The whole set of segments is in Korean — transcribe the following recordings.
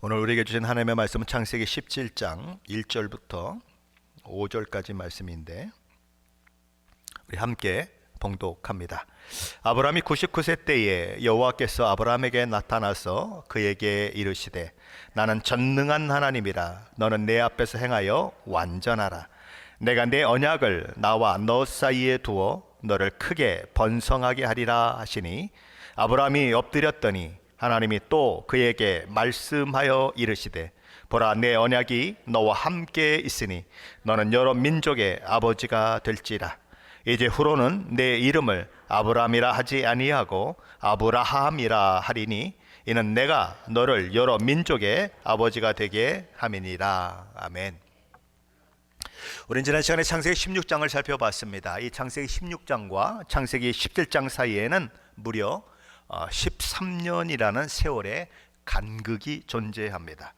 오늘 우리에게 주신 하나님의 말씀은 창세기 17장 1절부터 5절까지 말씀인데 우리 함께 봉독합니다. 아브라함이 99세 때에 여호와께서 아브라함에게 나타나서 그에게 이르시되 나는 전능한 하나님이라. 너는 내 앞에서 행하여 완전하라. 내가 내 언약을 나와 너 사이에 두어 너를 크게 번성하게 하리라 하시니 아브라함이 엎드렸더니 하나님이 또 그에게 말씀하여 이르시되 보라, 내 언약이 너와 함께 있으니 너는 여러 민족의 아버지가 될지라. 이제 후로는 내 이름을 아브라함이라 하지 아니하고 아브라함이라 하리니 이는 내가 너를 여러 민족의 아버지가 되게 함이니라. 아멘. 우리는 지난 시간에 창세기 16장을 살펴봤습니다. 이 창세기 16장과 창세기 17장 사이에는 무려 13년이라는 세월의 간극이 존재합니다.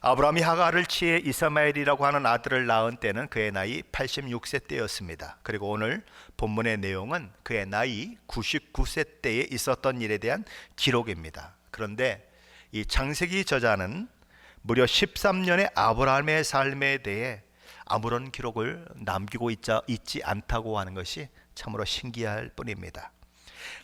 아브라함이 하갈을 취해 이스마엘이라고 하는 아들을 낳은 때는 그의 나이 86세 때였습니다. 그리고 오늘 본문의 내용은 그의 나이 99세 때에 있었던 일에 대한 기록입니다. 그런데 이 창세기 저자는 무려 13년의 아브라함의 삶에 대해 아무런 기록을 남기고 있지 않다고 하는 것이 참으로 신기할 뿐입니다.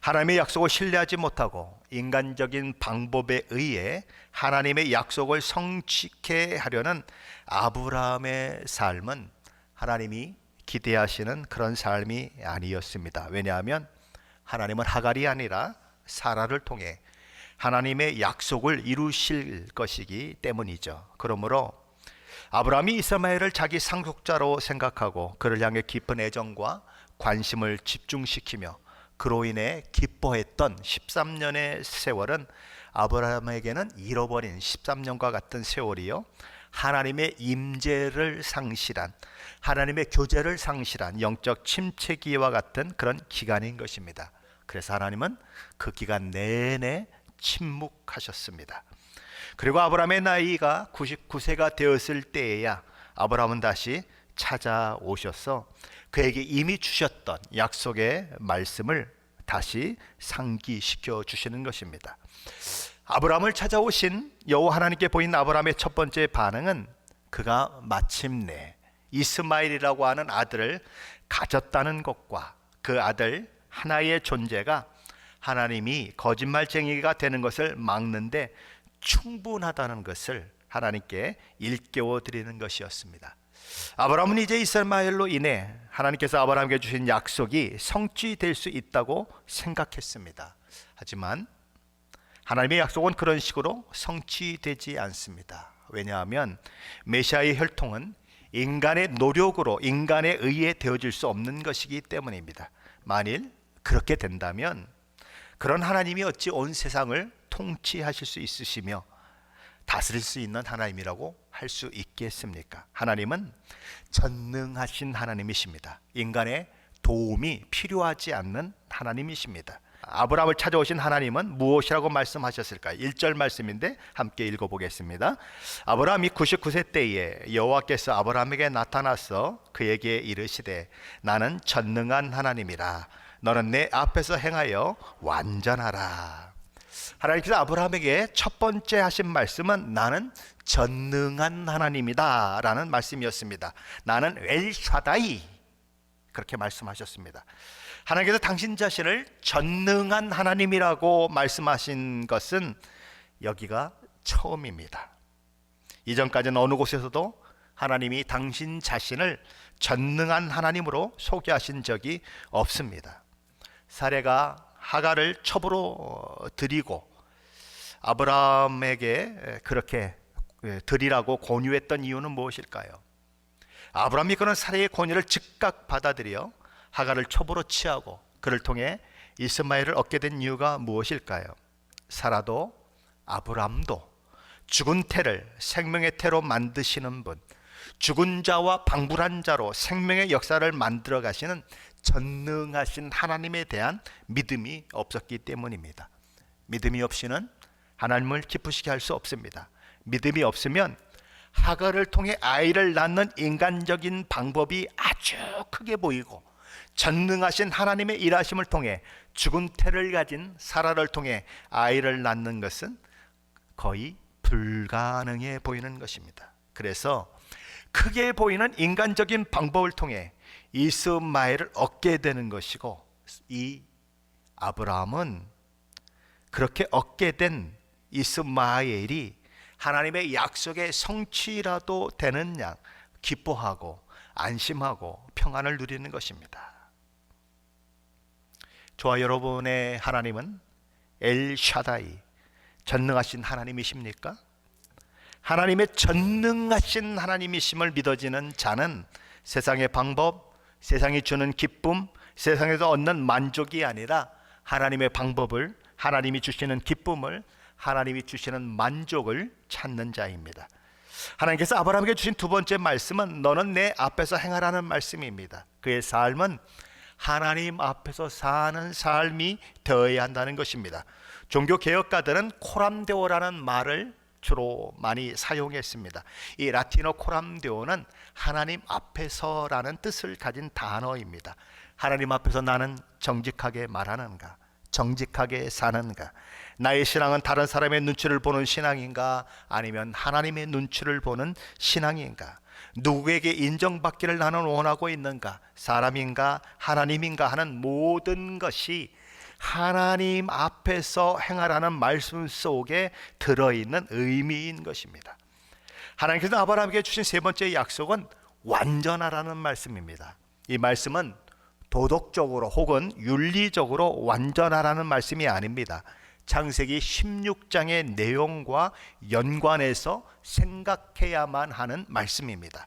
하나님의 약속을 신뢰하지 못하고 인간적인 방법에 의해 하나님의 약속을 성취케 하려는 아브라함의 삶은 하나님이 기대하시는 그런 삶이 아니었습니다. 왜냐하면 하나님은 하갈이 아니라 사라를 통해 하나님의 약속을 이루실 것이기 때문이죠. 그러므로 아브라함이 이스마엘을 자기 상속자로 생각하고 그를 향해 깊은 애정과 관심을 집중시키며 그로 인해 기뻐했던 13년의 세월은 아브라함에게는 잃어버린 13년과 같은 세월이요, 하나님의 임재를 상실한, 하나님의 교제를 상실한 영적 침체기와 같은 그런 기간인 것입니다. 그래서 하나님은 그 기간 내내 침묵하셨습니다. 그리고 아브라함의 나이가 99세가 되었을 때에야 아브라함은 다시 찾아오셔서 그에게 이미 주셨던 약속의 말씀을 다시 상기시켜 주시는 것입니다. 아브라함을 찾아오신 여호와 하나님께 보인 아브라함의 첫 번째 반응은 그가 마침내 이스마엘이라고 하는 아들을 가졌다는 것과 그 아들 하나의 존재가 하나님이 거짓말쟁이가 되는 것을 막는데 충분하다는 것을 하나님께 일깨워 드리는 것이었습니다. 아브라함은 이제 이스마엘로 인해 하나님께서 아브라함에게 주신 약속이 성취될 수 있다고 생각했습니다. 하지만 하나님의 약속은 그런 식으로 성취되지 않습니다. 왜냐하면 메시아의 혈통은 인간의 노력으로, 인간에 의해 되어질 수 없는 것이기 때문입니다. 만일 그렇게 된다면 그런 하나님이 어찌 온 세상을 통치하실 수 있으시며 다스릴 수 있는 하나님이라고 할 수 있겠습니까? 하나님은 전능하신 하나님이십니다. 인간의 도움이 필요하지 않는 하나님이십니다. 아브라함을 찾아오신 하나님은 무엇이라고 말씀하셨을까요? 1절 말씀인데 함께 읽어보겠습니다. 아브라함이 99세 때에 여호와께서 아브라함에게 나타나서 그에게 이르시되 나는 전능한 하나님이라. 너는 내 앞에서 행하여 완전하라. 하나님께서 아브라함에게 첫 번째 하신 말씀은 나는 전능한 하나님이다 라는 말씀이었습니다. 나는 엘샤다이, 그렇게 말씀하셨습니다. 하나님께서 당신 자신을 전능한 하나님이라고 말씀하신 것은 여기가 처음입니다. 이전까지는 어느 곳에서도 하나님이 당신 자신을 전능한 하나님으로 소개하신 적이 없습니다. 사례가 하갈을 첩으로 드리고 아브라함에게 그렇게 드리라고 권유했던 이유는 무엇일까요? 아브라함이 그런 사례의 권유를 즉각 받아들여 하갈을 첩으로 취하고 그를 통해 이스마엘을 얻게 된 이유가 무엇일까요? 사라도 아브라함도 죽은 태를 생명의 태로 만드시는 분, 죽은 자와 방불한 자로 생명의 역사를 만들어 가시는 전능하신 하나님에 대한 믿음이 없었기 때문입니다. 믿음이 없이는 하나님을 기쁘시게 할 수 없습니다. 믿음이 없으면 하갈을 통해 아이를 낳는 인간적인 방법이 아주 크게 보이고 전능하신 하나님의 일하심을 통해 죽은 태를 가진 사라를 통해 아이를 낳는 것은 거의 불가능해 보이는 것입니다. 그래서 크게 보이는 인간적인 방법을 통해 이스마엘을 얻게 되는 것이고, 이 아브라함은 그렇게 얻게 된 이스마엘이 하나님의 약속의 성취라도 되는 양 기뻐하고 안심하고 평안을 누리는 것입니다. 저와 여러분의 하나님은 엘샤다이, 전능하신 하나님이십니까? 하나님의 전능하신 하나님이심을 믿어지는 자는 세상의 방법, 세상이 주는 기쁨, 세상에서 얻는 만족이 아니라 하나님의 방법을, 하나님이 주시는 기쁨을, 하나님이 주시는 만족을 찾는 자입니다. 하나님께서 아브라함에게 주신 두 번째 말씀은 너는 내 앞에서 행하라는 말씀입니다. 그의 삶은 하나님 앞에서 사는 삶이 되어야 한다는 것입니다. 종교개혁가들은 코람데오라는 말을 주로 많이 사용했습니다. 이 라틴어 코람데오는 하나님 앞에서라는 뜻을 가진 단어입니다. 하나님 앞에서 나는 정직하게 말하는가, 정직하게 사는가, 나의 신앙은 다른 사람의 눈치를 보는 신앙인가, 아니면 하나님의 눈치를 보는 신앙인가, 누구에게 인정받기를 나는 원하고 있는가, 사람인가 하나님인가 하는 모든 것이 하나님 앞에서 행하라는 말씀 속에 들어있는 의미인 것입니다. 하나님께서 아브라함에게 주신 세 번째 약속은 완전하라는 말씀입니다. 이 말씀은 도덕적으로 혹은 윤리적으로 완전하라는 말씀이 아닙니다. 창세기 16장의 내용과 연관해서 생각해야만 하는 말씀입니다.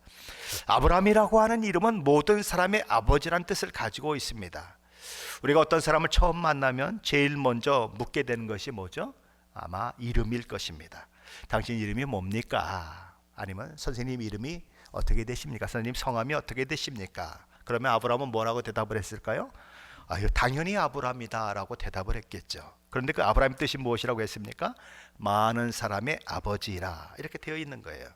아브라함이라고 하는 이름은 모든 사람의 아버지란 뜻을 가지고 있습니다. 우리가 어떤 사람을 처음 만나면 제일 먼저 묻게 되는 것이 뭐죠? 아마 이름일 것입니다. 당신 이름이 뭡니까? 아니면 선생님 이름이 어떻게 되십니까? 선생님 성함이 어떻게 되십니까? 그러면 아브라함은 뭐라고 대답을 했을까요? 당연히 아브라함이다 라고 대답을 했겠죠. 그런데 그 아브라함의 뜻이 무엇이라고 했습니까? 많은 사람의 아버지라, 이렇게 되어 있는 거예요.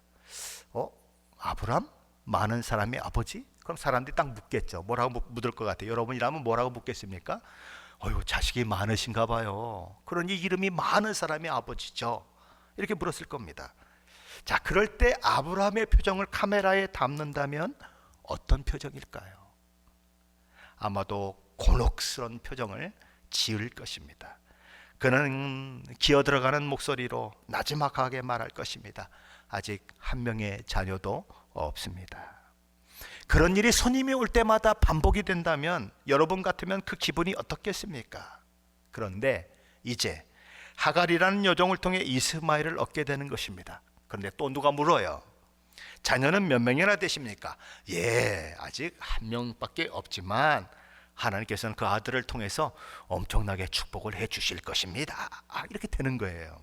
아브라함? 많은 사람의 아버지? 그럼 사람들이 딱 묻겠죠. 뭐라고 묻을 것 같아요? 여러분이라면 뭐라고 묻겠습니까? 자식이 많으신가 봐요. 그러니 이름이 많은 사람의 아버지죠. 이렇게 물었을 겁니다. 자, 그럴 때 아브라함의 표정을 카메라에 담는다면 어떤 표정일까요? 아마도 곤혹스러운 표정을 지을 것입니다. 그는 기어 들어가는 목소리로 나지막하게 말할 것입니다. 아직 한 명의 자녀도 없습니다. 그런 일이 손님이 올 때마다 반복이 된다면 여러분 같으면 그 기분이 어떻겠습니까? 그런데 이제 하갈이라는 여종을 통해 이스마엘을 얻게 되는 것입니다. 그런데 또 누가 물어요. 자녀는 몇 명이나 되십니까? 아직 한 명밖에 없지만 하나님께서는 그 아들을 통해서 엄청나게 축복을 해 주실 것입니다. 이렇게 되는 거예요.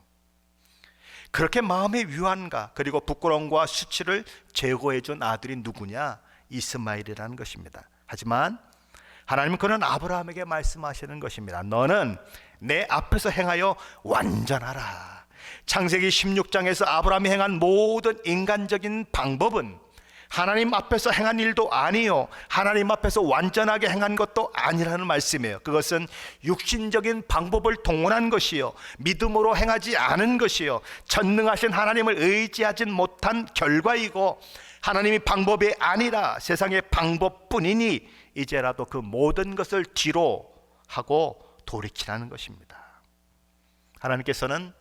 그렇게 마음의 위안과 그리고 부끄러움과 수치를 제거해 준 아들이 누구냐? 이스마엘이라는 것입니다. 하지만 하나님은 그는 아브라함에게 말씀하시는 것입니다. 너는 내 앞에서 행하여 완전하라. 창세기 16장에서 아브라함이 행한 모든 인간적인 방법은 하나님 앞에서 행한 일도 아니요, 하나님 앞에서 완전하게 행한 것도 아니라는 말씀이에요. 그것은 육신적인 방법을 동원한 것이요, 믿음으로 행하지 않은 것이요, 전능하신 하나님을 의지하지 못한 결과이고, 하나님이 방법이 아니라 세상의 방법뿐이니 이제라도 그 모든 것을 뒤로 하고 돌이키라는 것입니다. 하나님께서는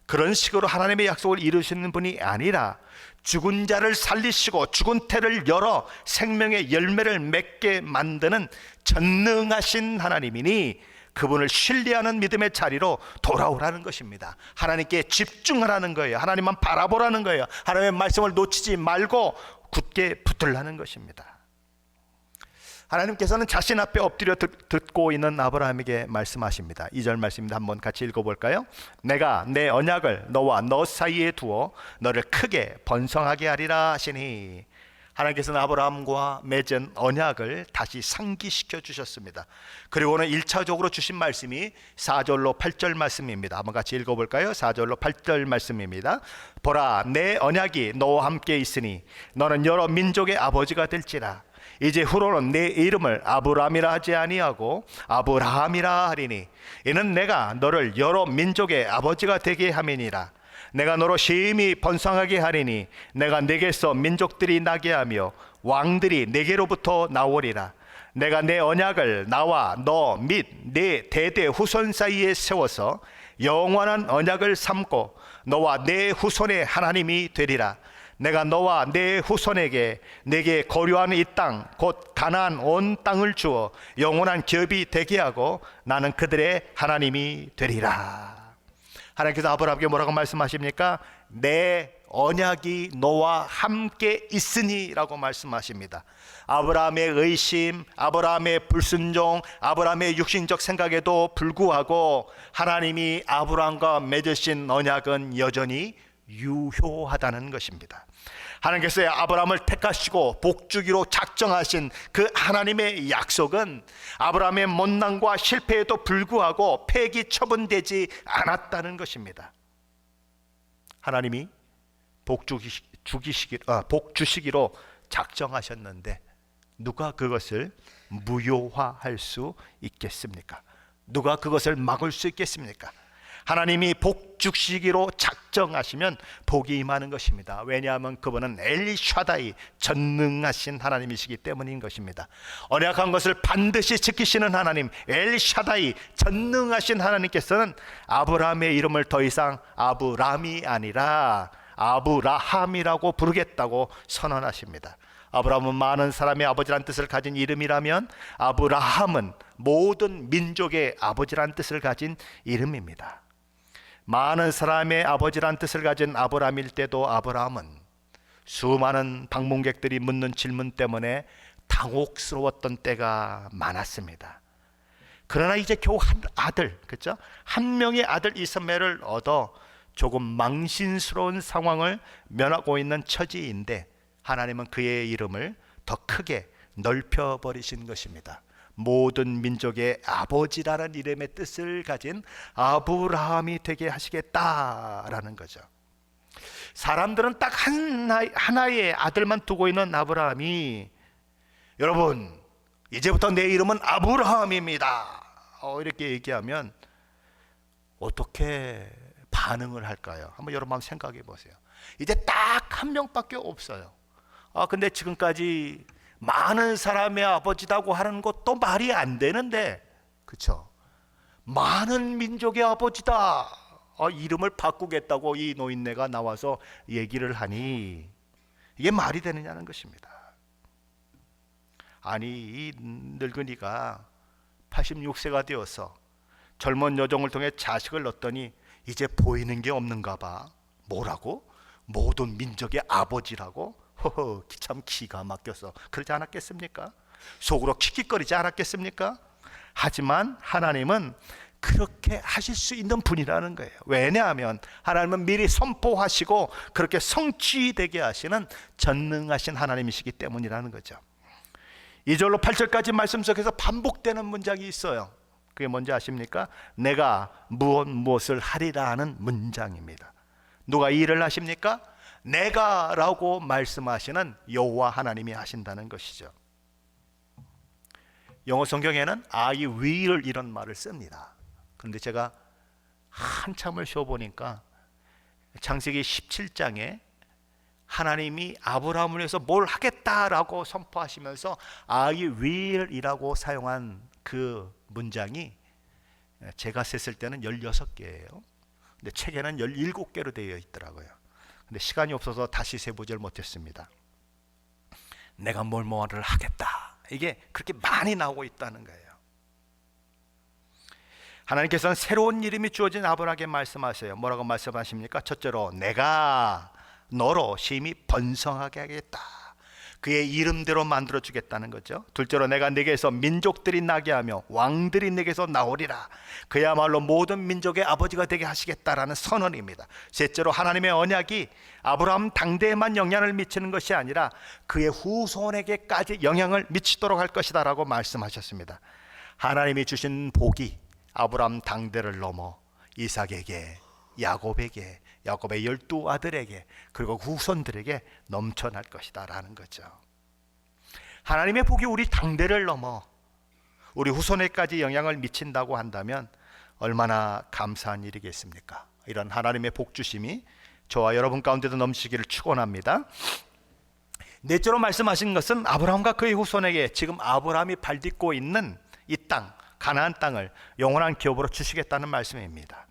그런 식으로 하나님의 약속을 이루시는 분이 아니라 죽은 자를 살리시고 죽은 태를 열어 생명의 열매를 맺게 만드는 전능하신 하나님이니 그분을 신뢰하는 믿음의 자리로 돌아오라는 것입니다. 하나님께 집중하라는 거예요. 하나님만 바라보라는 거예요. 하나님의 말씀을 놓치지 말고 굳게 붙들라는 것입니다. 하나님께서는 자신 앞에 엎드려 듣고 있는 아브라함에게 말씀하십니다. 2절 말씀입니다. 한번 같이 읽어볼까요? 내가 내 언약을 너와 너 사이에 두어 너를 크게 번성하게 하리라 하시니, 하나님께서는 아브라함과 맺은 언약을 다시 상기시켜 주셨습니다. 그리고는 1차적으로 주신 말씀이 4절로 8절 말씀입니다. 한번 같이 읽어볼까요? 4절로 8절 말씀입니다. 보라, 내 언약이 너와 함께 있으니 너는 여러 민족의 아버지가 될지라. 이제 후로는 내 이름을 아브라함이라 하지 아니하고 아브라함이라 하리니 이는 내가 너를 여러 민족의 아버지가 되게 함이니라. 내가 너로 심히 번성하게 하리니 내가 내게서 민족들이 나게 하며 왕들이 내게로부터 나오리라. 내가 내 언약을 나와 너 및 내 대대 후손 사이에 세워서 영원한 언약을 삼고 너와 내 후손의 하나님이 되리라. 내가 너와 내 후손에게 내게 거류하는 이 땅 곧 가나안 온 땅을 주어 영원한 기업이 되게 하고 나는 그들의 하나님이 되리라. 하나님께서 아브라함에게 뭐라고 말씀하십니까? 내 언약이 너와 함께 있으니 라고 말씀하십니다. 아브라함의 의심, 아브라함의 불순종, 아브라함의 육신적 생각에도 불구하고 하나님이 아브라함과 맺으신 언약은 여전히 유효하다는 것입니다. 하나님께서 아브라함을 택하시고 복주기로 작정하신 그 하나님의 약속은 아브라함의 못난과 실패에도 불구하고 폐기 처분되지 않았다는 것입니다. 하나님이 복 주시기로 작정하셨는데 누가 그것을 무효화할 수 있겠습니까? 누가 그것을 막을 수 있겠습니까? 하나님이 복 주시기로 작정하시면 복이 임하는 것입니다. 왜냐하면 그분은 엘샤다이, 전능하신 하나님이시기 때문인 것입니다. 언약한 것을 반드시 지키시는 하나님 엘샤다이, 전능하신 하나님께서는 아브라함의 이름을 더 이상 아브람이 아니라 아브라함이라고 부르겠다고 선언하십니다. 아브라함은 많은 사람의 아버지란 뜻을 가진 이름이라면 아브라함은 모든 민족의 아버지란 뜻을 가진 이름입니다. 많은 사람의 아버지란 뜻을 가진 아브라함일 때도 아브라함은 수많은 방문객들이 묻는 질문 때문에 당혹스러웠던 때가 많았습니다. 그러나 이제 겨우 한 아들, 그렇죠? 한 명의 아들 이스마엘을 얻어 조금 망신스러운 상황을 면하고 있는 처지인데 하나님은 그의 이름을 더 크게 넓혀버리신 것입니다. 모든 민족의 아버지라는 이름의 뜻을 가진 아브라함이 되게 하시겠다라는 거죠. 사람들은 딱 하나의 아들만 두고 있는 아브라함이 여러분 이제부터 내 이름은 아브라함입니다 이렇게 얘기하면 어떻게 반응을 할까요? 한번 여러분 생각해 보세요. 이제 딱 한 명밖에 없어요. 근데 지금까지 많은 사람의 아버지라고 하는 것도 말이 안 되는데, 그렇죠? 많은 민족의 아버지다. 이름을 바꾸겠다고 이 노인네가 나와서 얘기를 하니 이게 말이 되느냐는 것입니다. 아니 이 늙은이가 86세가 되어서 젊은 여종을 통해 자식을 얻더니 이제 보이는 게 없는가 봐. 뭐라고? 모든 민족의 아버지라고? 허허, 참 기가 막혀서 그러지 않았겠습니까? 속으로 킥킥거리지 않았겠습니까? 하지만 하나님은 그렇게 하실 수 있는 분이라는 거예요. 왜냐하면 하나님은 미리 선포하시고 그렇게 성취되게 하시는 전능하신 하나님이시기 때문이라는 거죠. 2절로 8절까지 말씀 속에서 반복되는 문장이 있어요. 그게 뭔지 아십니까? 내가 무엇을 하리라 하는 문장입니다. 누가 이 일을 하십니까? 내가 라고 말씀하시는 여호와 하나님이 하신다는 것이죠. 영어 성경에는 I will 이런 말을 씁니다. 그런데 제가 한참을 쉬어보니까 창세기 17장에 하나님이 아브라함을 위해서 뭘 하겠다라고 선포하시면서 I will 이라고 사용한 그 문장이 제가 셌을 때는 16개예요. 근데 책에는 17개로 되어 있더라고요. 근데 시간이 없어서 다시 세보질 못했습니다. 내가 뭐를 하겠다. 이게 그렇게 많이 나오고 있다는 거예요. 하나님께서는 새로운 이름이 주어진 아브라함에게 말씀하세요. 뭐라고 말씀하십니까? 첫째로 내가 너로 심히 번성하게 하겠다. 그의 이름대로 만들어 주겠다는 거죠. 둘째로 내가 네게서 민족들이 나게 하며 왕들이 네게서 나오리라. 그야말로 모든 민족의 아버지가 되게 하시겠다라는 선언입니다. 셋째로 하나님의 언약이 아브라함 당대에만 영향을 미치는 것이 아니라 그의 후손에게까지 영향을 미치도록 할 것이다 라고 말씀하셨습니다. 하나님이 주신 복이 아브라함 당대를 넘어 이삭에게, 야곱에게, 야곱의 12아들에게 그리고 후손들에게 넘쳐날 것이다 라는 거죠. 하나님의 복이 우리 당대를 넘어 우리 후손에까지 영향을 미친다고 한다면 얼마나 감사한 일이겠습니까? 이런 하나님의 복 주심이 저와 여러분 가운데도 넘치기를 축원합니다. 넷째로 말씀하신 것은 아브라함과 그의 후손에게 지금 아브라함이 발딛고 있는 이 땅, 가나안 땅을 영원한 기업으로 주시겠다는 말씀입니다.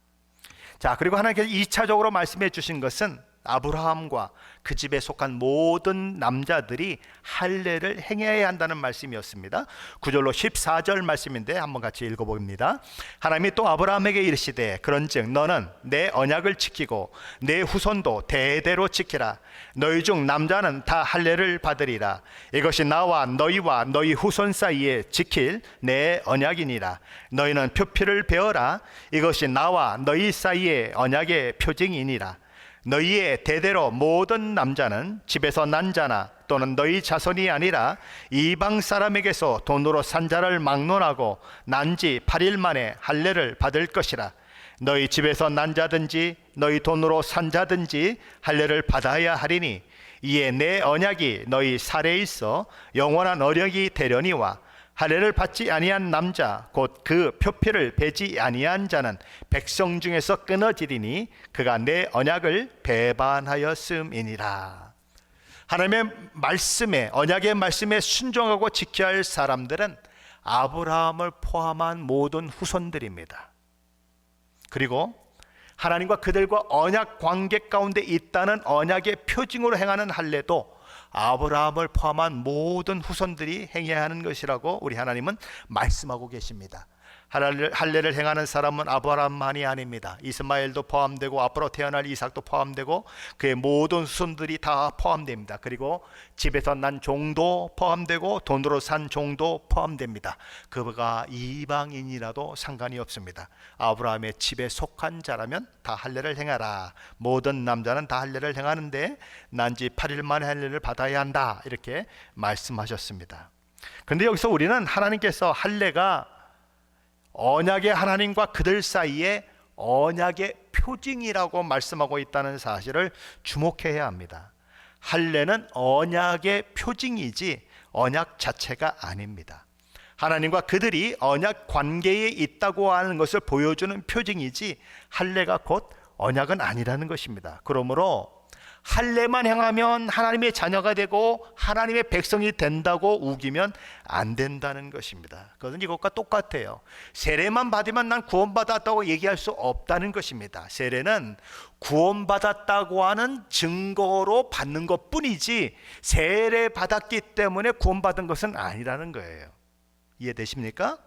자, 그리고 하나님께서 2차적으로 말씀해 주신 것은 아브라함과 그 집에 속한 모든 남자들이 할례를 행해야 한다는 말씀이었습니다. 9절로 14절 말씀인데 한번 같이 읽어봅니다. 하나님이 또 아브라함에게 이르시되 그런즉 너는 내 언약을 지키고 내 후손도 대대로 지키라. 너희 중 남자는 다 할례를 받으리라. 이것이 나와 너희와 너희 후손 사이에 지킬 내 언약이니라. 너희는 표피를 베어라. 이것이 나와 너희 사이의 언약의 표징이니라. 너희의 대대로 모든 남자는 집에서 난 자나 또는 너희 자손이 아니라 이방 사람에게서 돈으로 산 자를 막론하고 난 지 8일 만에 할례를 받을 것이라. 너희 집에서 난 자든지 너희 돈으로 산 자든지 할례를 받아야 하리니 이에 내 언약이 너희 살에 있어 영원한 언약이 되려니와 할례를 받지 아니한 남자 곧 그 표피를 베지 아니한 자는 백성 중에서 끊어지리니 그가 내 언약을 배반하였음이니라. 하나님의 말씀에, 언약의 말씀에 순종하고 지켜야 할 사람들은 아브라함을 포함한 모든 후손들입니다. 그리고 하나님과 그들과 언약 관계 가운데 있다는 언약의 표징으로 행하는 할례도 아브라함을 포함한 모든 후손들이 행해야 하는 것이라고 우리 하나님은 말씀하고 계십니다. 할례를 행하는 사람은 아브라함만이 아닙니다. 이스마엘도 포함되고 앞으로 태어날 이삭도 포함되고 그의 모든 후손들이 다 포함됩니다. 그리고 집에서 난 종도 포함되고 돈으로 산 종도 포함됩니다. 그가 이방인이라도 상관이 없습니다. 아브라함의 집에 속한 자라면 다 할례를 행하라. 모든 남자는 다 할례를 행하는데 난 지 8일 만에 할례를 받아야 한다, 이렇게 말씀하셨습니다. 그런데 여기서 우리는 하나님께서 할례가 언약의 하나님과 그들 사이에 언약의 표징이라고 말씀하고 있다는 사실을 주목해야 합니다. 할례는 언약의 표징이지 언약 자체가 아닙니다. 하나님과 그들이 언약 관계에 있다고 하는 것을 보여주는 표징이지 할례가 곧 언약은 아니라는 것입니다. 그러므로 할례만 행하면 하나님의 자녀가 되고 하나님의 백성이 된다고 우기면 안 된다는 것입니다. 그것은 이것과 똑같아요. 세례만 받으면 난 구원받았다고 얘기할 수 없다는 것입니다. 세례는 구원받았다고 하는 증거로 받는 것뿐이지 세례 받았기 때문에 구원받은 것은 아니라는 거예요. 이해되십니까?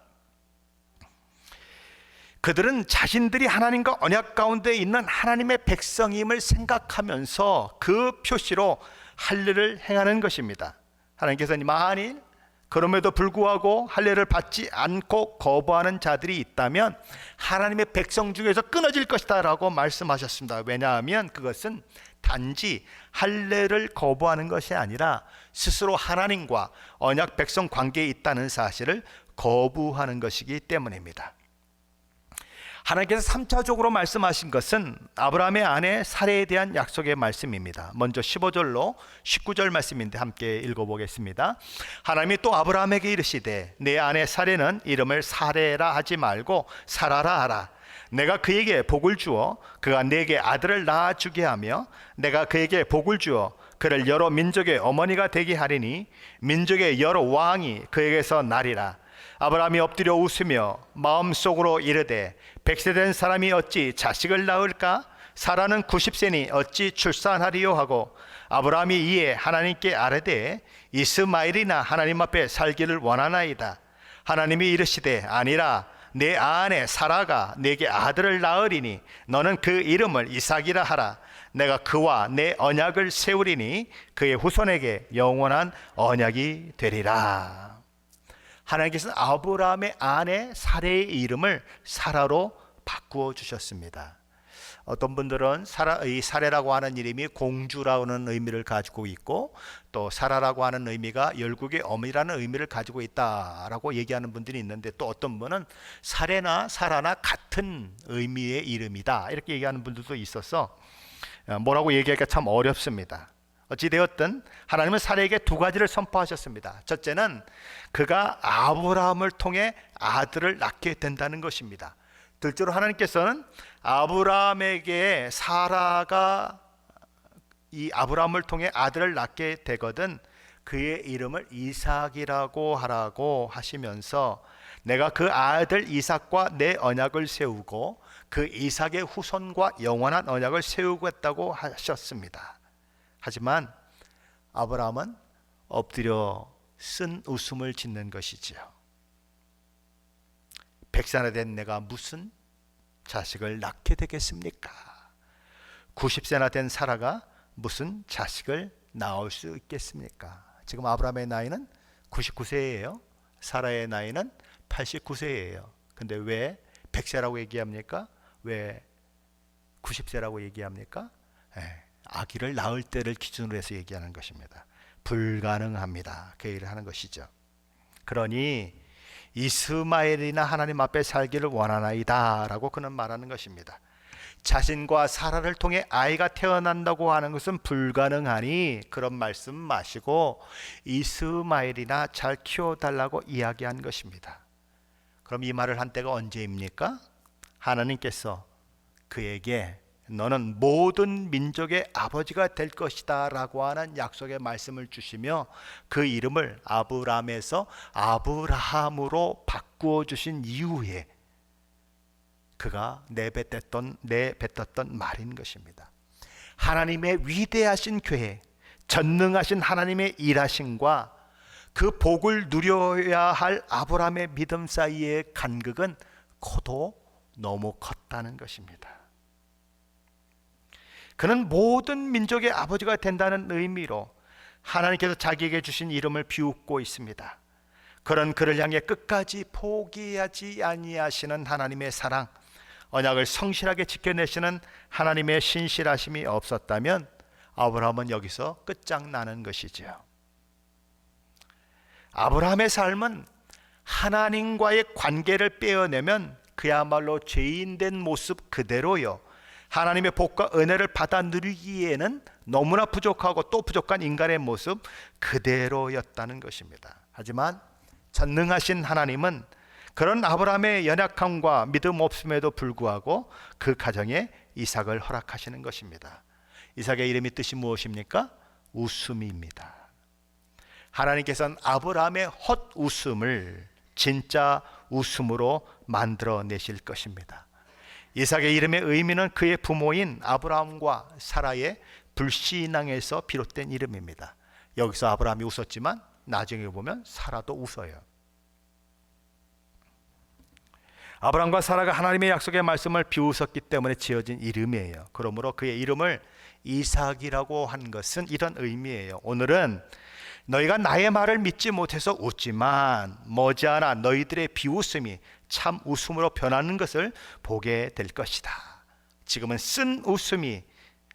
그들은 자신들이 하나님과 언약 가운데 있는 하나님의 백성임을 생각하면서 그 표시로 할례를 행하는 것입니다. 하나님께서 만일 그럼에도 불구하고 할례를 받지 않고 거부하는 자들이 있다면 하나님의 백성 중에서 끊어질 것이다 라고 말씀하셨습니다. 왜냐하면 그것은 단지 할례를 거부하는 것이 아니라 스스로 하나님과 언약 백성 관계에 있다는 사실을 거부하는 것이기 때문입니다. 하나님께서 3차적으로 말씀하신 것은 아브라함의 아내 사레에 대한 약속의 말씀입니다. 먼저 15절로 19절 말씀인데 함께 읽어보겠습니다. 하나님이 또 아브라함에게 이르시되 내 아내 사레는 이름을 사레라 하지 말고 사라라 하라. 내가 그에게 복을 주어 그가 내게 아들을 낳아주게 하며 내가 그에게 복을 주어 그를 여러 민족의 어머니가 되게 하리니 민족의 여러 왕이 그에게서 나리라. 아브라함이 엎드려 웃으며 마음속으로 이르되 100세 된 사람이 어찌 자식을 낳을까? 사라는 90세니 어찌 출산하리요 하고 아브라함이 이에 하나님께 아뢰되 이스마엘이나 하나님 앞에 살기를 원하나이다. 하나님이 이르시되 아니라 내 아내 사라가 내게 아들을 낳으리니 너는 그 이름을 이삭이라 하라. 내가 그와 내 언약을 세우리니 그의 후손에게 영원한 언약이 되리라. 하나님께서는 아브라함의 아내 사레의 이름을 사라로 바꾸어 주셨습니다. 어떤 분들은 이 사레라고 하는 이름이 공주라는 의미를 가지고 있고 또 사라라고 하는 의미가 열국의 어미라는 의미를 가지고 있다라고 얘기하는 분들이 있는데 또 어떤 분은 사레나 사라나 같은 의미의 이름이다 이렇게 얘기하는 분들도 있어서 뭐라고 얘기하기가 참 어렵습니다. 어찌되었든 하나님은 사레에게 두 가지를 선포하셨습니다. 첫째는 그가 아브라함을 통해 아들을 낳게 된다는 것입니다. 둘째로 하나님께서는 아브라함에게 사라가 이 아브라함을 통해 아들을 낳게 되거든 그의 이름을 이삭이라고 하라고 하시면서 내가 그 아들 이삭과 내 언약을 세우고 그 이삭의 후손과 영원한 언약을 세우겠다고 하셨습니다. 하지만 아브라함은 엎드려 쓴 웃음을 짓는 것이지요. 100세나 된 내가 무슨 자식을 낳게 되겠습니까? 90세나 된 사라가 무슨 자식을 낳을 수 있겠습니까? 지금 아브라함의 나이는 99세예요. 사라의 나이는 89세예요. 근데 왜 100세라고 얘기합니까? 왜 90세라고 얘기합니까? 아기를 낳을 때를 기준으로 해서 얘기하는 것입니다. 불가능합니다. 그 얘기를 하는 것이죠. 그러니 이스마엘이나 하나님 앞에 살기를 원하나이다 라고 그는 말하는 것입니다. 자신과 사라를 통해 아이가 태어난다고 하는 것은 불가능하니 그런 말씀 마시고 이스마엘이나 잘 키워달라고 이야기한 것입니다. 그럼 이 말을 한 때가 언제입니까? 하나님께서 그에게 너는 모든 민족의 아버지가 될 것이다 라고 하는 약속의 말씀을 주시며 그 이름을 아브람에서 아브라함으로 바꾸어 주신 이후에 그가 내뱉었던 말인 것입니다. 하나님의 위대하신 계획, 전능하신 하나님의 일하심과 그 복을 누려야 할 아브라함의 믿음 사이의 간극은 커도 너무 컸다는 것입니다. 그는 모든 민족의 아버지가 된다는 의미로 하나님께서 자기에게 주신 이름을 비웃고 있습니다. 그런 그를 향해 끝까지 포기하지 아니하시는 하나님의 사랑, 언약을 성실하게 지켜내시는 하나님의 신실하심이 없었다면 아브라함은 여기서 끝장나는 것이지요. 아브라함의 삶은 하나님과의 관계를 빼어내면 그야말로 죄인된 모습 그대로요, 하나님의 복과 은혜를 받아 누리기에는 너무나 부족하고 또 부족한 인간의 모습 그대로였다는 것입니다. 하지만 전능하신 하나님은 그런 아브라함의 연약함과 믿음 없음에도 불구하고 그 가정에 이삭을 허락하시는 것입니다. 이삭의 이름의 뜻이 무엇입니까? 웃음입니다. 하나님께서는 아브라함의 헛웃음을 진짜 웃음으로 만들어내실 것입니다. 이삭의 이름의 의미는 그의 부모인 아브라함과 사라의 불신앙에서 비롯된 이름입니다. 여기서 아브라함이 웃었지만 나중에 보면 사라도 웃어요. 아브라함과 사라가 하나님의 약속의 말씀을 비웃었기 때문에 지어진 이름이에요. 그러므로 그의 이름을 이삭이라고 한 것은 이런 의미예요. 오늘은 너희가 나의 말을 믿지 못해서 웃지만 머지않아 너희들의 비웃음이 참 웃음으로 변하는 것을 보게 될 것이다. 지금은 쓴 웃음이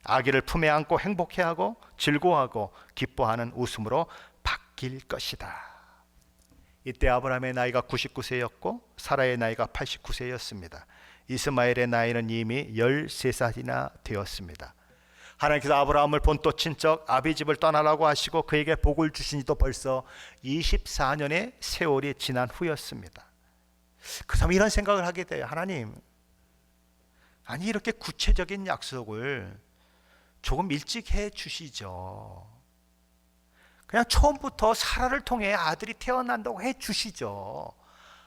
아기를 품에 안고 행복해하고 즐거워하고 기뻐하는 웃음으로 바뀔 것이다. 이때 아브라함의 나이가 99세였고 사라의 나이가 89세였습니다. 이스마엘의 나이는 이미 13살이나 되었습니다. 하나님께서 아브라함을 본토 친척 아비집을 떠나라고 하시고 그에게 복을 주신 지도 벌써 24년의 세월이 지난 후였습니다. 그 사람이 이런 생각을 하게 돼요. 하나님, 아니 이렇게 구체적인 약속을 조금 일찍 해 주시죠. 그냥 처음부터 사라를 통해 아들이 태어난다고 해 주시죠.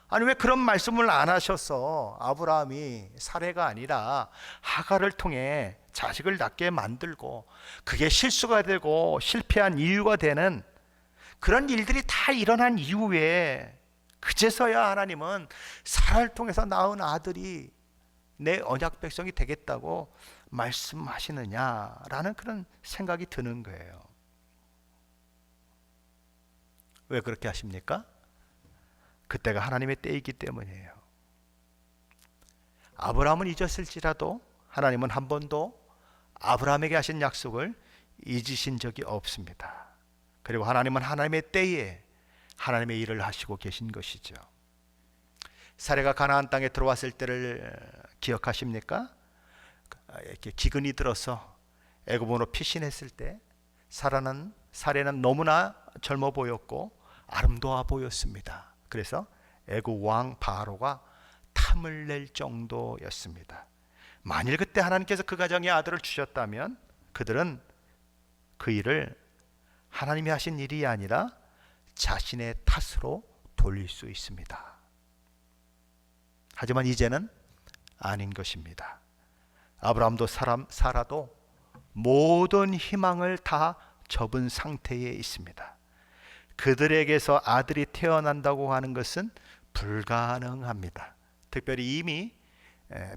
아니 왜 그런 말씀을 안 하셔서 아브라함이 사례가 아니라 하갈을 통해 자식을 낳게 만들고 그게 실수가 되고 실패한 이유가 되는 그런 일들이 다 일어난 이후에 그제서야 하나님은 사라를 통해서 낳은 아들이 내 언약 백성이 되겠다고 말씀하시느냐라는 그런 생각이 드는 거예요. 왜 그렇게 하십니까? 그때가 하나님의 때이기 때문이에요. 아브라함은 잊었을지라도 하나님은 한 번도 아브라함에게 하신 약속을 잊으신 적이 없습니다. 그리고 하나님은 하나님의 때에 하나님의 일을 하시고 계신 것이죠. 사례가 가나안 땅에 들어왔을 때를 기억하십니까? 이렇게 기근이 들어서 애굽으로 피신했을 때 사례는 너무나 젊어 보였고 아름다워 보였습니다. 그래서 애굽 왕 바로가 탐을 낼 정도였습니다. 만일 그때 하나님께서 그 가정에 아들을 주셨다면 그들은 그 일을 하나님이 하신 일이 아니라 자신의 탓으로 돌릴 수 있습니다. 하지만 이제는 아닌 것입니다. 아브라함도 사라도 모든 희망을 다 접은 상태에 있습니다. 그들에게서 아들이 태어난다고 하는 것은 불가능합니다. 특별히 이미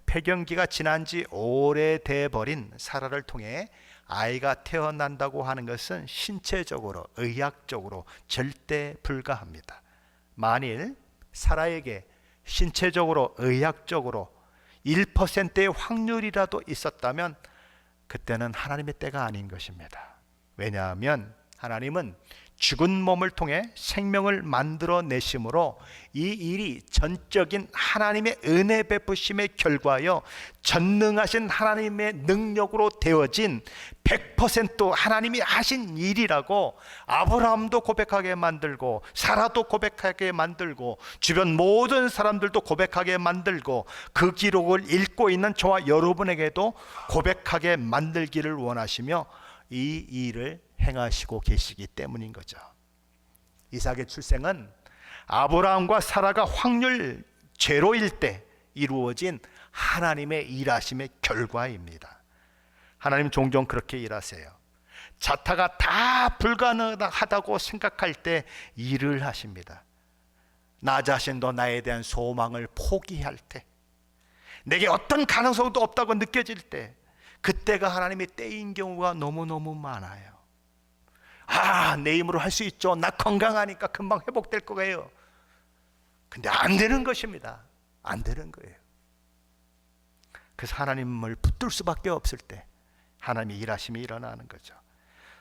폐경기가 지난 지 오래돼 버린 사라를 통해 아이가 태어난다고 하는 것은 신체적으로, 의학적으로 절대 불가합니다. 만일 사라에게 신체적으로, 의학적으로 1%의 확률이라도 있었다면 그때는 하나님의 때가 아닌 것입니다. 왜냐하면 하나님은 죽은 몸을 통해 생명을 만들어내심으로 이 일이 전적인 하나님의 은혜 베푸심의 결과여 전능하신 하나님의 능력으로 되어진 100% 하나님이 하신 일이라고 아브라함도 고백하게 만들고, 사라도 고백하게 만들고, 주변 모든 사람들도 고백하게 만들고, 그 기록을 읽고 있는 저와 여러분에게도 고백하게 만들기를 원하시며 이 일을 행하시고 계시기 때문인 거죠. 이삭의 출생은 아브라함과 사라가 확률 제로일 때 이루어진 하나님의 일하심의 결과입니다. 하나님 종종 그렇게 일하세요. 자타가 다 불가능하다고 생각할 때 일을 하십니다. 나 자신도 나에 대한 소망을 포기할 때, 내게 어떤 가능성도 없다고 느껴질 때, 그때가 하나님의 때인 경우가 너무너무 많아요. 내 힘으로 할 수 있죠. 나 건강하니까 금방 회복될 거예요. 근데 안 되는 것입니다. 안 되는 거예요. 그래서 하나님을 붙들 수밖에 없을 때 하나님의 일하심이 일어나는 거죠.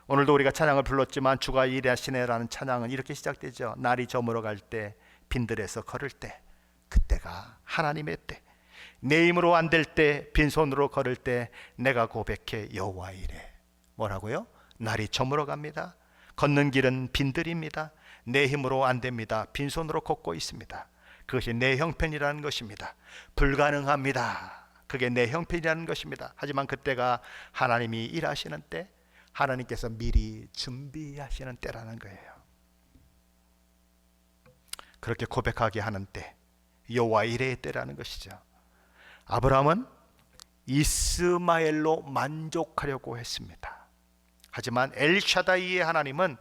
오늘도 우리가 찬양을 불렀지만 주가 일하시네라는 찬양은 이렇게 시작되죠. 날이 저물어 갈 때, 빈들에서 걸을 때, 그때가 하나님의 때. 내 힘으로 안 될 때, 빈손으로 걸을 때 내가 고백해 여호와 이래. 뭐라고요? 날이 저물어 갑니다. 걷는 길은 빈들입니다. 내 힘으로 안 됩니다. 빈손으로 걷고 있습니다. 그것이 내 형편이라는 것입니다. 불가능합니다. 그게 내 형편이라는 것입니다. 하지만 그때가 하나님이 일하시는 때, 하나님께서 미리 준비하시는 때라는 거예요. 그렇게 고백하게 하는 때, 여호와 이레의 때라는 것이죠. 아브라함은 이스마엘로 만족하려고 했습니다. 하지만 엘샤다이의 하나님은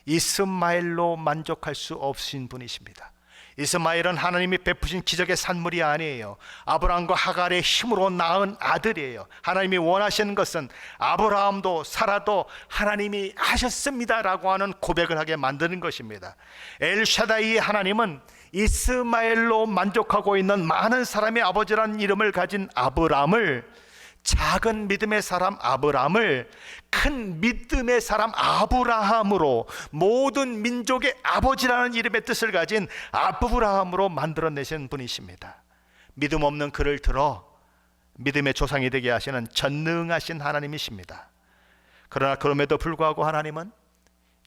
이스마엘로 만족할 수 없으신 분이십니다. 이스마엘은 하나님이 베푸신 기적의 산물이 아니에요. 아브라함과 하갈의 힘으로 낳은 아들이에요. 하나님이 원하시는 것은 아브라함도 사라도 하나님이 하셨습니다라고 하는 고백을 하게 만드는 것입니다. 엘샤다이의 하나님은 이스마엘로 만족하고 있는 많은 사람의 아버지라는 이름을 가진 아브라함을, 작은 믿음의 사람 아브라함을 큰 믿음의 사람 아브라함으로, 모든 민족의 아버지라는 이름의 뜻을 가진 아브라함으로 만들어내신 분이십니다. 믿음 없는 그를 들어 믿음의 조상이 되게 하시는 전능하신 하나님이십니다. 그러나 그럼에도 불구하고 하나님은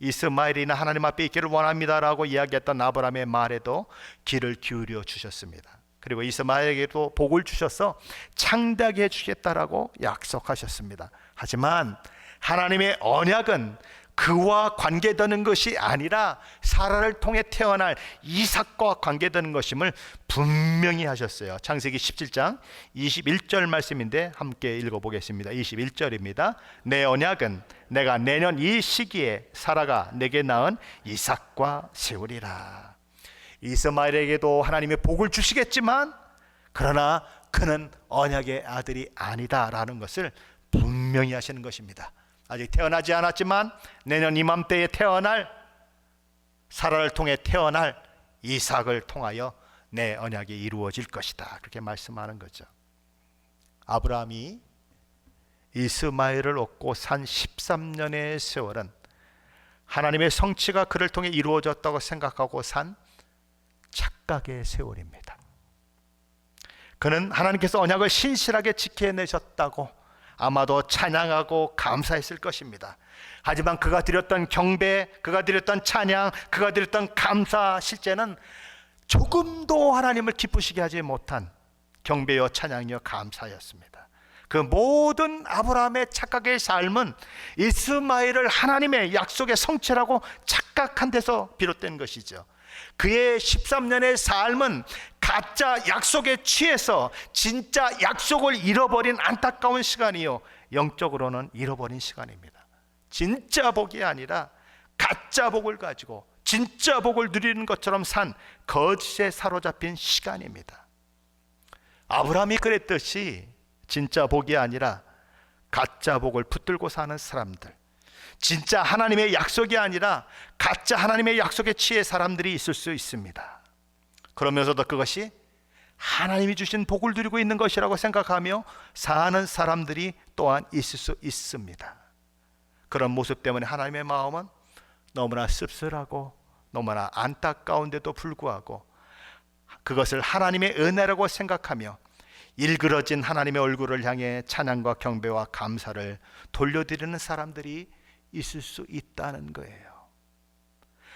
이스마엘이나 하나님 앞에 있기를 원합니다라고 이야기했던 아브라함의 말에도 귀를 기울여 주셨습니다. 그리고 이스마엘에게도 복을 주셔서 창대하게 해주겠다라고 약속하셨습니다. 하지만 하나님의 언약은 그와 관계되는 것이 아니라 사라를 통해 태어날 이삭과 관계되는 것임을 분명히 하셨어요. 창세기 17장 21절 말씀인데 함께 읽어보겠습니다. 21절입니다. 내 언약은 내가 내년 이 시기에 사라가 내게 낳은 이삭과 세우리라. 이스마엘에게도 하나님의 복을 주시겠지만, 그러나 그는 언약의 아들이 아니다라는 것을 분명히 하시는 것입니다. 아직 태어나지 않았지만 내년 이맘때에 태어날, 사라를 통해 태어날 이삭을 통하여 내 언약이 이루어질 것이다, 그렇게 말씀하는 거죠. 아브라함이 이스마엘을 얻고 산 13년의 세월은 하나님의 성취가 그를 통해 이루어졌다고 생각하고 산 착각의 세월입니다. 그는 하나님께서 언약을 신실하게 지켜내셨다고 아마도 찬양하고 감사했을 것입니다. 하지만 그가 드렸던 경배, 그가 드렸던 찬양, 그가 드렸던 감사, 실제는 조금도 하나님을 기쁘시게 하지 못한 경배여 찬양이여 감사였습니다. 그 모든 아브라함의 착각의 삶은 이스마엘을 하나님의 약속의 성취라고 착각한 데서 비롯된 것이죠. 그의 13년의 삶은 가짜 약속에 취해서 진짜 약속을 잃어버린 안타까운 시간이요, 영적으로는 잃어버린 시간입니다. 진짜 복이 아니라 가짜 복을 가지고 진짜 복을 누리는 것처럼 산 거짓에 사로잡힌 시간입니다. 아브라함이 그랬듯이 진짜 복이 아니라 가짜 복을 붙들고 사는 사람들, 진짜 하나님의 약속이 아니라 가짜 하나님의 약속에 취해 사람들이 있을 수 있습니다. 그러면서도 그것이 하나님이 주신 복을 누리고 있는 것이라고 생각하며 사는 사람들이 또한 있을 수 있습니다. 그런 모습 때문에 하나님의 마음은 너무나 씁쓸하고 너무나 안타까운데도 불구하고 그것을 하나님의 은혜라고 생각하며 일그러진 하나님의 얼굴을 향해 찬양과 경배와 감사를 돌려드리는 사람들이 있을 수 있다는 거예요.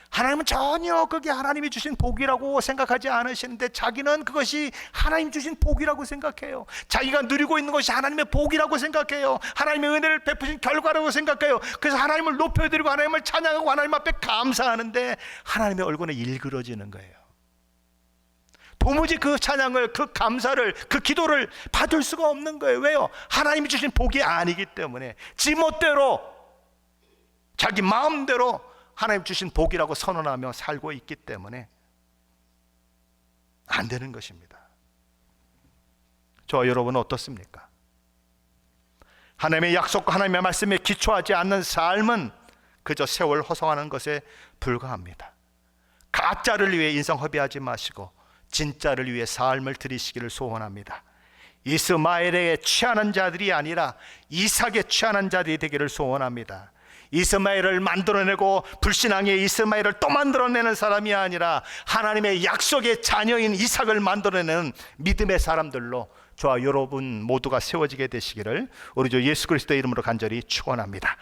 하나님은 전혀 그게 하나님이 주신 복이라고 생각하지 않으시는데 자기는 그것이 하나님 주신 복이라고 생각해요. 자기가 누리고 있는 것이 하나님의 복이라고 생각해요. 하나님의 은혜를 베푸신 결과라고 생각해요. 그래서 하나님을 높여드리고 하나님을 찬양하고 하나님 앞에 감사하는데 하나님의 얼굴에 일그러지는 거예요. 도무지 그 찬양을, 그 감사를, 그 기도를 받을 수가 없는 거예요. 왜요? 하나님이 주신 복이 아니기 때문에 지멋대로 자기 마음대로 하나님 주신 복이라고 선언하며 살고 있기 때문에 안 되는 것입니다. 저와 여러분은 어떻습니까? 하나님의 약속과 하나님의 말씀에 기초하지 않는 삶은 그저 세월 허송하는 것에 불과합니다. 가짜를 위해 인생 허비하지 마시고 진짜를 위해 삶을 들이시기를 소원합니다. 이스마엘에 취하는 자들이 아니라 이삭에 취하는 자들이 되기를 소원합니다. 이스마엘을 만들어내고 불신앙의 이스마엘을 또 만들어내는 사람이 아니라 하나님의 약속의 자녀인 이삭을 만들어내는 믿음의 사람들로 저와 여러분 모두가 세워지게 되시기를 우리 주 예수 그리스도의 이름으로 간절히 축원합니다.